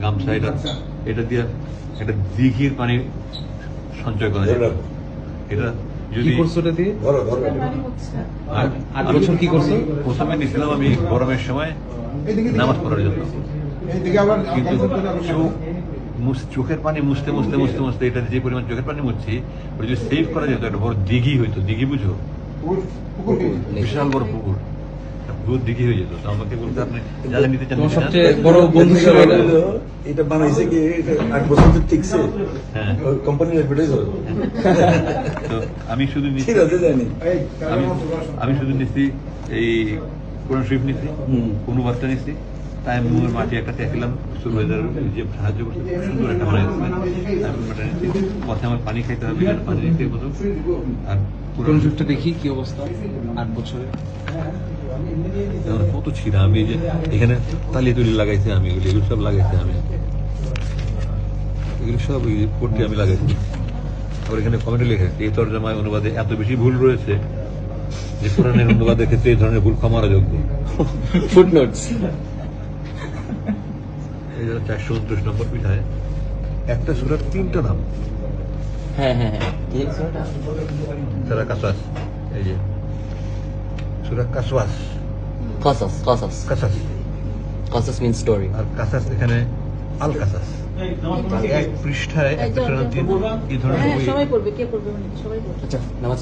গামছা এটা দিয়ে একটা দিঘির পানি সঞ্চয় করা যায়। এটা যদি করছো এটা দিয়ে আর 8 বছর কি করছো? প্রথমে নিয়েছিলাম আমি গরমের সময় নামাজ পড়ার জন্য, কিন্তু চোখের পানি মুছতে মুছতে মুছতে মুছতে এটা যে পরিমাণ চোখের পানি মুছছি ওটা যদি সেভ করা যেত একটা বড় দিঘি হইতো। দিঘি বুঝো? বিশাল বড় পুকুর, দিঘি হয়ে যেত। আমাকে বলতে আপনি যারা নিতে চান সবচেয়ে বড় বন্ধু এটা বানাইছে কি 8 বছর তো টিকছে। হ্যাঁ, কোম্পানির অ্যাডভার্টাইজ হয়। তো আমি শুধু ঠিক আছে জানি। আমি শুধু নিচ্ছি এই কোরআন শরীফ নিচ্ছি, অনুবাদটা নিচ্ছি, তাই মুয়ের মাটি একটা দেখলাম সুরবাইদার যে সাহায্য করছে, খুব সুন্দর একটা বানাইছিলেন। পথে আমার পানি খাইতে হবে, পানি নিতে মতো। আর কোরআন শরীফটা দেখি কি অবস্থা 8 বছরে। কত ছিঁড়া, আমি যে এখানে তালি তুলি লাগাইছি, আমি এগুলো সব লাগাইছি, আমি এগুলো সব পড়তে আমি লাগাইছি। আবার এখানে কমেন্টে লেখা এই তর্জমায় অনুবাদে এত বেশি ভুল রয়েছে যে কোরআনের অনুবাদের ক্ষেত্রে এই ধরনের ভুল ক্ষমার যোগ্য। ফুটনোটস। এই যারা 429 নম্বর পিঠায় একটা সূরার 3টা নাম। হ্যাঁ হ্যাঁ সূরা কাসাস, এই যে সূরা কাসওয়াস, Qasas means story. আর কাসাস এখানে আল কাসাস। এক পৃষ্ঠায় একটা সূরার 3 এই ধরনের সবাই পড়বে, কে পড়বে? সবাই পড়বে। আচ্ছা নামাজ